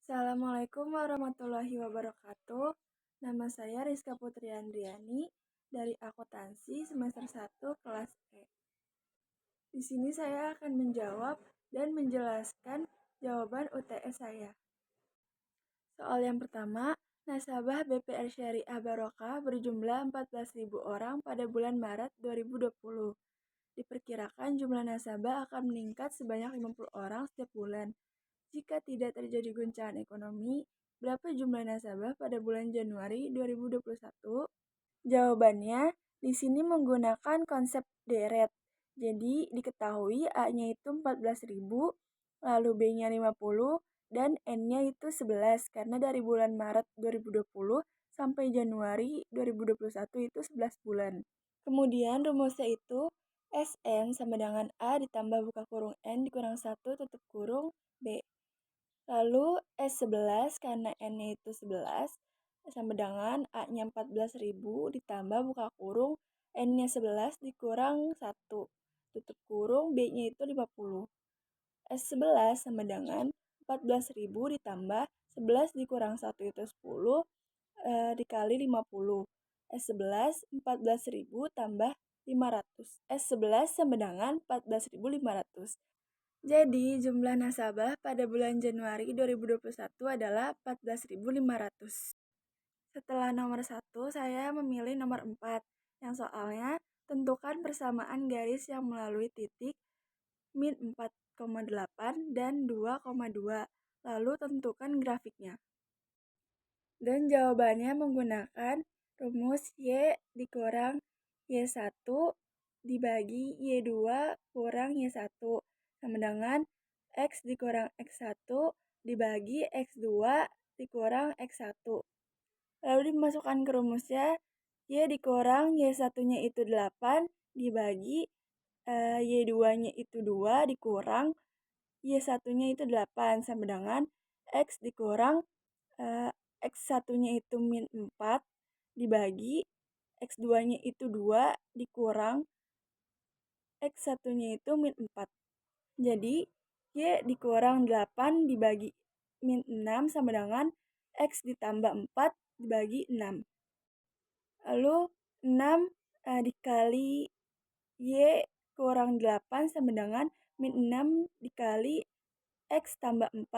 Assalamualaikum warahmatullahi wabarakatuh. Nama saya Rizka Putri Andriani dari Akuntansi semester 1 kelas E. Di sini saya akan menjawab dan menjelaskan jawaban UTS saya. Soal yang pertama, nasabah BPR Syariah Barokah berjumlah 14.000 orang pada bulan Maret 2020. Diperkirakan jumlah nasabah akan meningkat sebanyak 50 orang setiap bulan. Jika tidak terjadi guncangan ekonomi, berapa jumlah nasabah pada bulan Januari 2021? Jawabannya di sini menggunakan konsep deret. Jadi diketahui A-nya itu 14.000, lalu B-nya 50, dan N-nya itu 11 karena dari bulan Maret 2020 sampai Januari 2021 itu 11 bulan. Kemudian rumusnya itu SN sama dengan A ditambah buka kurung N dikurang 1 tutup kurung B. Lalu S11 karena N-nya itu 11 sama dengan A-nya 14.000 ditambah buka kurung N-nya 11 dikurang 1 tutup kurung B-nya itu 50. S11 sama dengan 14.000 ditambah 11 dikurang 1 itu 10 dikali 50. S11 14.000 tambah 500. S11 sama dengan 14.500. Jadi, jumlah nasabah pada bulan Januari 2021 adalah 14.500. Setelah nomor 1, saya memilih nomor 4, yang soalnya tentukan persamaan garis yang melalui titik min 4,8 dan 2,2, lalu tentukan grafiknya. Dan jawabannya menggunakan rumus Y dikurang Y1 dibagi Y2 kurang Y1 sama dengan X dikurang X1 dibagi X2 dikurang X1. Lalu dimasukkan ke rumusnya, Y dikurang Y1-nya itu 8 dibagi Y2-nya itu 2 dikurang Y1-nya itu 8 sama dengan X dikurang X1-nya itu min 4 dibagi X2-nya itu 2 dikurang X1-nya itu min 4. Jadi, Y dikurang 8 dibagi min 6 sama dengan X ditambah 4 dibagi 6. Lalu 6 dikali Y kurang 8 sama dengan min 6 dikali X tambah 4.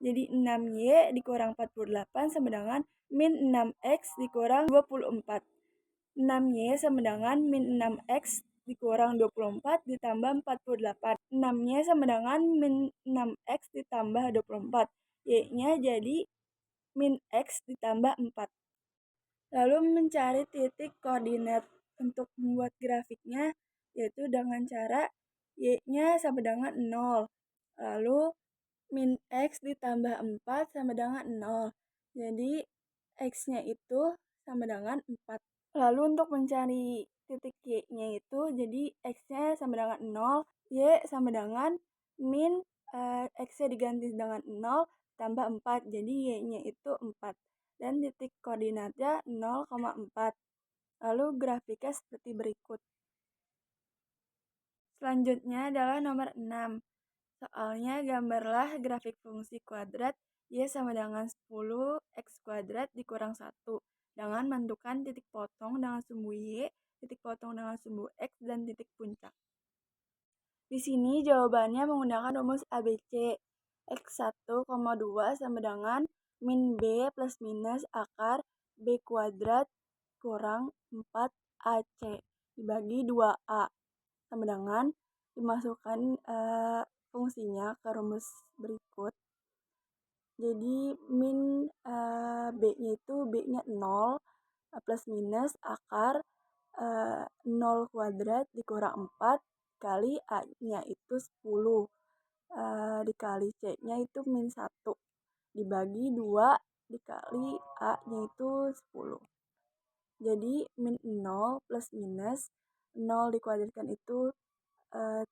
Jadi 6Y dikurang 48 sama dengan min 6X dikurang 24. 6Y sama dengan min 6X dikurang 24 ditambah 48. 6Y sama dengan min 6X ditambah 24. Y-nya jadi min X ditambah 4. Lalu mencari titik koordinat untuk membuat grafiknya yaitu dengan cara Y-nya sama dengan 0. Lalu min X ditambah 4 sama dengan 0. Jadi X-nya itu sama dengan 4. Lalu untuk mencari titik Y-nya itu, jadi X-nya sama dengan 0, Y sama dengan min X-nya diganti dengan 0 tambah 4. Jadi Y-nya itu 4. Dan titik koordinatnya 0,4. Lalu grafiknya seperti berikut. Selanjutnya adalah nomor 6. Soalnya gambarlah grafik fungsi kuadrat Y sama dengan 10 X kuadrat dikurang 1 dengan menentukan titik potong dengan sumbu Y, titik potong dengan sumbu X, dan titik puncak. Di sini jawabannya menggunakan rumus ABC. X1,2 sama dengan min B plus minus akar B kuadrat kurang 4AC dibagi 2A sama dengan dimasukkan fungsinya ke rumus berikut. Jadi min B-nya itu B-nya 0 plus minus akar 0 kuadrat dikurang 4 kali A-nya itu 10 dikali C-nya itu min 1 dibagi 2 dikali A-nya itu 10. Jadi min 0 plus minus 0 dikuadratkan itu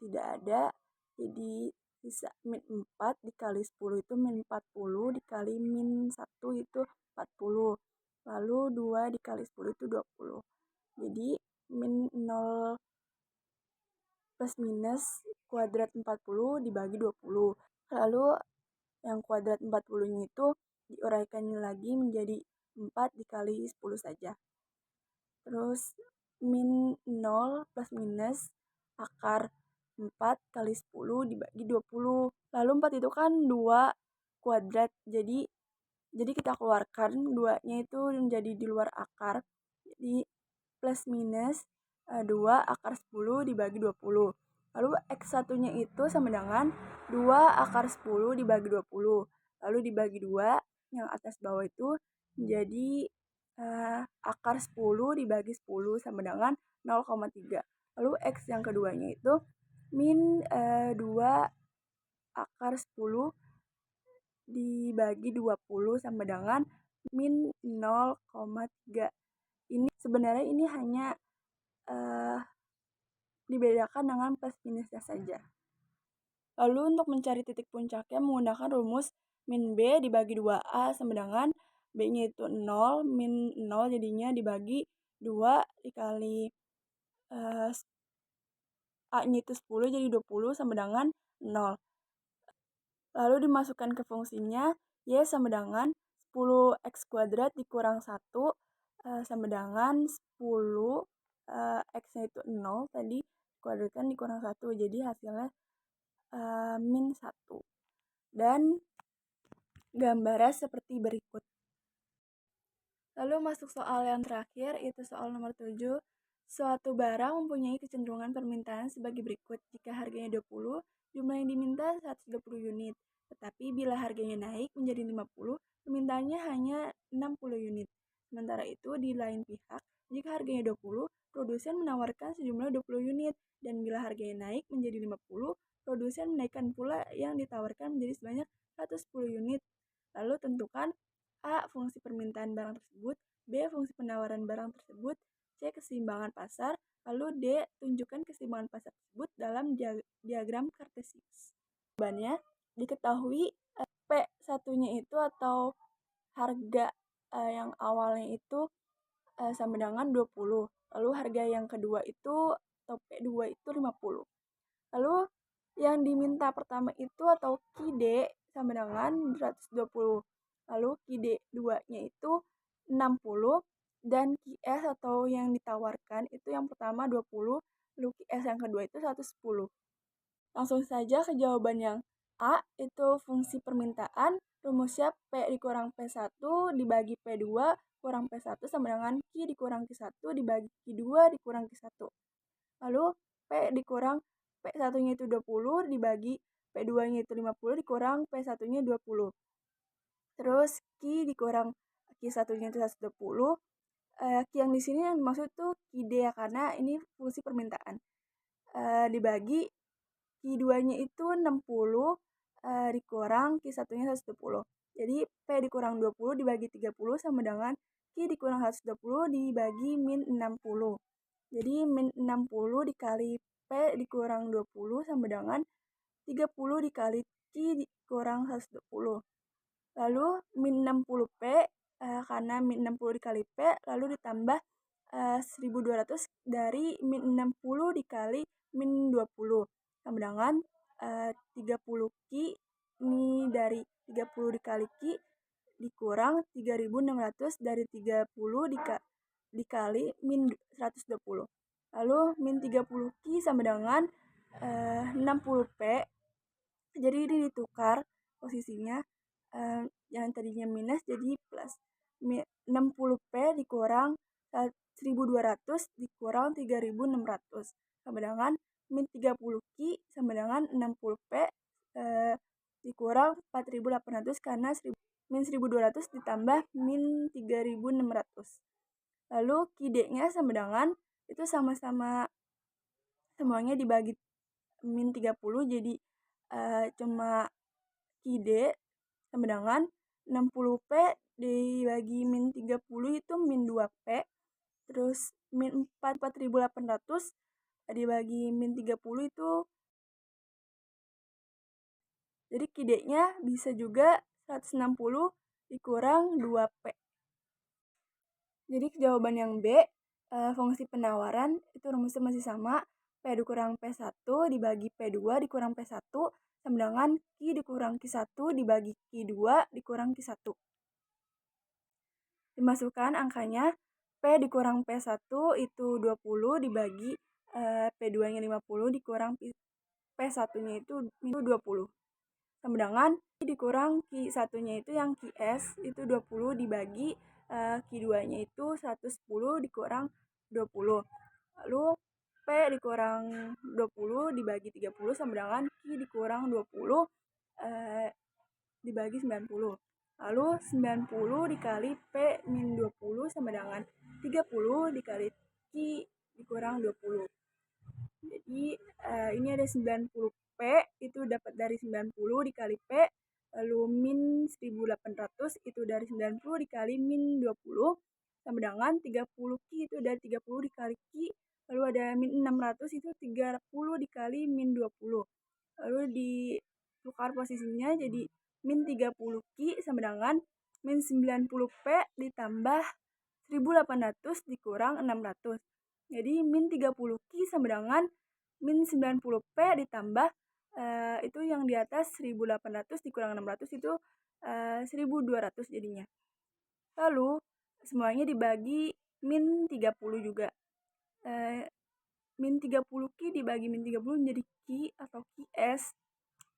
tidak ada, jadi sisa min 4 dikali 10 itu min 40 dikali min 1 itu 40, lalu 2 dikali 10 itu 20. Jadi min 0 plus minus kuadrat 40 dibagi 20. Lalu yang kuadrat 40-nya itu diuraikan lagi menjadi 4 dikali 10 saja. Terus min 0 plus minus akar 4 kali 10 dibagi 20. Lalu 4 itu kan 2 kuadrat, jadi kita keluarkan 2-nya itu menjadi di luar akar. Jadi plus minus 2 akar 10 dibagi 20. Lalu X1-nya itu sama dengan 2 akar 10 dibagi 20. Lalu dibagi 2, yang atas bawah itu menjadi akar 10 dibagi 10 sama dengan 0,3. Lalu X yang keduanya itu min 2 akar 10 dibagi 20 sama dengan min 0,3. Ini sebenarnya ini hanya dibedakan dengan plus minusnya saja. Lalu untuk mencari titik puncaknya menggunakan rumus min B dibagi 2A sama dengan B-nya itu 0, min 0 jadinya dibagi 2 dikali A-nya itu 10 jadi 20 sama dengan 0. Lalu dimasukkan ke fungsinya, Y sama dengan 10x kuadrat dikurang 1 sama dengan 10 X-nya itu 0 tadi kuadratkan dikurang 1, jadi hasilnya min 1. Dan gambarnya seperti berikut. Lalu masuk soal yang terakhir, itu soal nomor 7. Suatu barang mempunyai kecenderungan permintaan sebagai berikut. Jika harganya 20, jumlah yang diminta 120 unit. Tetapi bila harganya naik menjadi 50, permintaannya hanya 60 unit. Sementara itu, di lain pihak, jika harganya 20, produsen menawarkan sejumlah 20 unit. Dan bila harganya naik menjadi 50, produsen menaikkan pula yang ditawarkan menjadi sebanyak 110 unit. Lalu tentukan A. Fungsi permintaan barang tersebut, B. Fungsi penawaran barang tersebut, C. Keseimbangan pasar, lalu D. Tunjukkan keseimbangan pasar tersebut dalam diagram kartesius. Jawabannya, diketahui P1-nya itu atau harga yang awalnya itu sama dengan 20. Lalu harga yang kedua itu atau P2 itu 50. Lalu yang diminta pertama itu atau QD sama dengan 120. Lalu QD2-nya itu 60 dan QS atau yang ditawarkan itu yang pertama 20, lalu QS yang kedua itu 110. Langsung saja ke jawaban yang A, itu fungsi permintaan, rumusnya P dikurang P1 dibagi P2 kurang P1 sama dengan Q dikurang Q1 dibagi Q2 dikurang Q1. Lalu P dikurang P1-nya itu 20 dibagi P2-nya itu 50 dikurang P1-nya 20. Terus Q dikurang Q1-nya itu 120. Q yang di sini yang dimaksud tuh QD ya, karena ini fungsi permintaan. Dibagi Q2-nya itu 60 dikurang Q1-nya 120. Jadi P dikurang 20 dibagi 30 sama dengan Q dikurang 120 dibagi min 60. Jadi min 60 dikali P dikurang 20 sama dengan 30 dikali Q dikurang 120. Lalu min 60P karena min 60 dikali P lalu ditambah 1200 dari min 60 dikali min 20 sama dengan 30 Q ini dari 30 dikali Q dikurang 3600 dari 30 dikali min 120. Lalu min 30 Q sama dengan 60P. Jadi ini ditukar posisinya, yang tadinya minus jadi plus. 60P dikurang 1200 dikurang 3600 sama dengan min 30 Q sama dengan 60P dikurang 4800 karena min 1200 ditambah min 3600. Lalu QD-nya sama dengan itu sama-sama semuanya dibagi min 30 jadi cuma QD sama dengan 60P dibagi min 30 itu min 2P. Terus min 4800 dibagi min 30 itu. Jadi QD-nya bisa juga 160 dikurang 2P. Jadi jawaban yang B, fungsi penawaran itu rumusnya masih sama. P dikurang P1 dibagi P2 dikurang P1 sama dengan Q dikurang Q1 dibagi Q2 dikurang Q1. Dimasukkan angkanya, P dikurang P1 itu 20 dibagi P2-nya 50 dikurang P1-nya itu 20. Sama dengan Q dikurang Q1-nya itu yang QS itu 20 dibagi Q2-nya itu 110 dikurang 20. Lalu P dikurang 20 dibagi 30 sama dengan Q dikurang 20 dibagi 90. Lalu 90 dikali P min 20 sama dengan 30 dikali Q dikurang 20. Jadi ini ada 90P itu dapat dari 90 dikali P, lalu min 1800 itu dari 90 dikali min 20 sama dengan 30Q itu dari 30 dikali Q, lalu ada min 600 itu 30 dikali min 20. Lalu ditukar posisinya jadi min 30Q sama dengan min 90P ditambah 1800 dikurang 600. Jadi min 30Q sama dengan min 90P ditambah itu yang di atas 1800 dikurang 600 itu 1200 jadinya. Lalu semuanya dibagi min 30 juga. Min 30Q dibagi min 30 menjadi Q atau QS.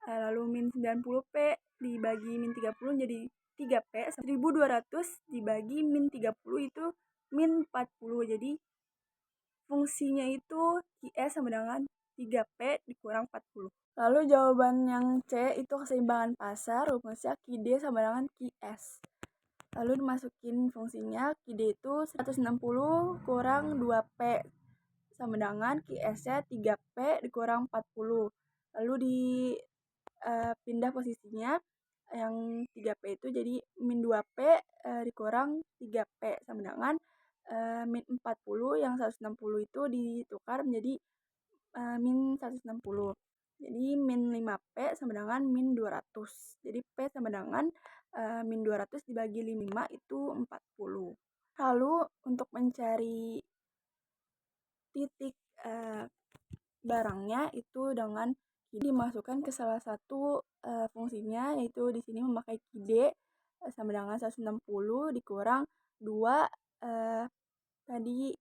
Lalu min 90P dibagi min 30 jadi 3P. 1200 dibagi min 30 itu min 40. Jadi fungsinya itu QS sama dengan 3P dikurang 40. Lalu jawaban yang C itu keseimbangan pasar, rumusnya QD sama dengan QS. Lalu dimasukin fungsinya, QD itu 160 kurang 2P sama dengan QS-nya 3P dikurang 40. Lalu dipindah posisinya, yang 3P itu jadi min 2P dikurang 3P sama dengan min 40, yang 160 itu ditukar menjadi min 160. Jadi min 5P sama dengan min 200. Jadi P sama dengan min 200 dibagi 5 itu 40. Lalu untuk mencari titik barangnya itu dengan dimasukkan ke salah satu fungsinya, yaitu di sini memakai QD sama dengan 160 dikurang 2 tadi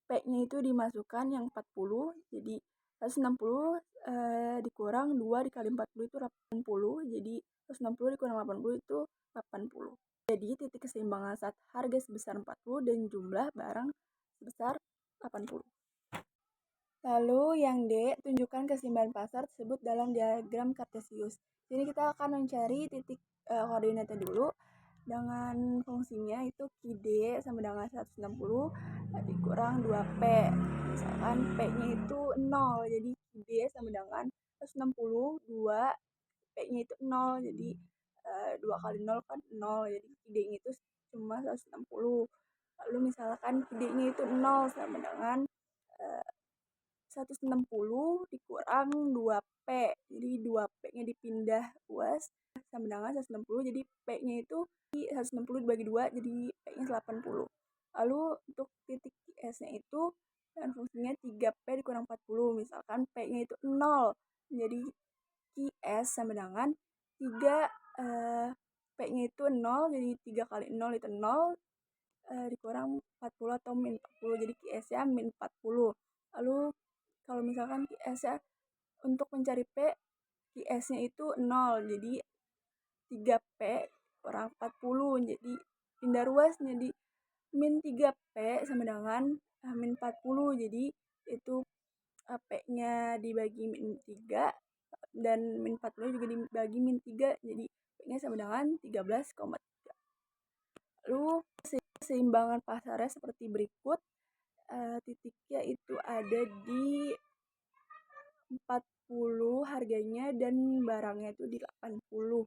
P-nya itu dimasukkan yang 40, jadi 160 dikurang 2 dikali 40 itu 80, jadi 160 dikurang 80 itu 80. Jadi titik keseimbangan saat harga sebesar 40 dan jumlah barang sebesar 80. Lalu yang D, tunjukkan keseimbangan pasar tersebut dalam diagram kartesius. Jadi kita akan mencari titik koordinatnya dulu dengan fungsinya itu QD sama dengan 160 dikurang 2P. Misalkan P-nya itu 0, jadi QD sama dengan 160, 2, P-nya itu 0, jadi 2 kali 0 kan 0, jadi QD-nya itu cuma 160. Lalu misalkan QD-nya itu 0 sama dengan 160 dikurang 2P, jadi 2P-nya dipindah luas sama dengan 160, jadi P-nya itu 160 dibagi 2, jadi P-nya 80. Lalu untuk titik S-nya itu dengan fungsinya 3P dikurang 40, misalkan P-nya itu 0, jadi QS sama dengan 3 P-nya itu 0, jadi 3 kali 0 itu 0 dikurang 40 atau min 40, jadi QS-nya min 40. Lalu kalau misalkan QS-nya untuk mencari P, QS-nya itu 0, jadi 3P kurang 40, jadi pindah ruas jadi min 3P sama dengan min 40, jadi itu P-nya dibagi min 3 dan min 40 juga dibagi min 3, jadi P-nya sama dengan 13,3. Lalu keseimbangan pasarnya seperti berikut. Titiknya itu ada di 40 harganya dan barangnya itu di 80.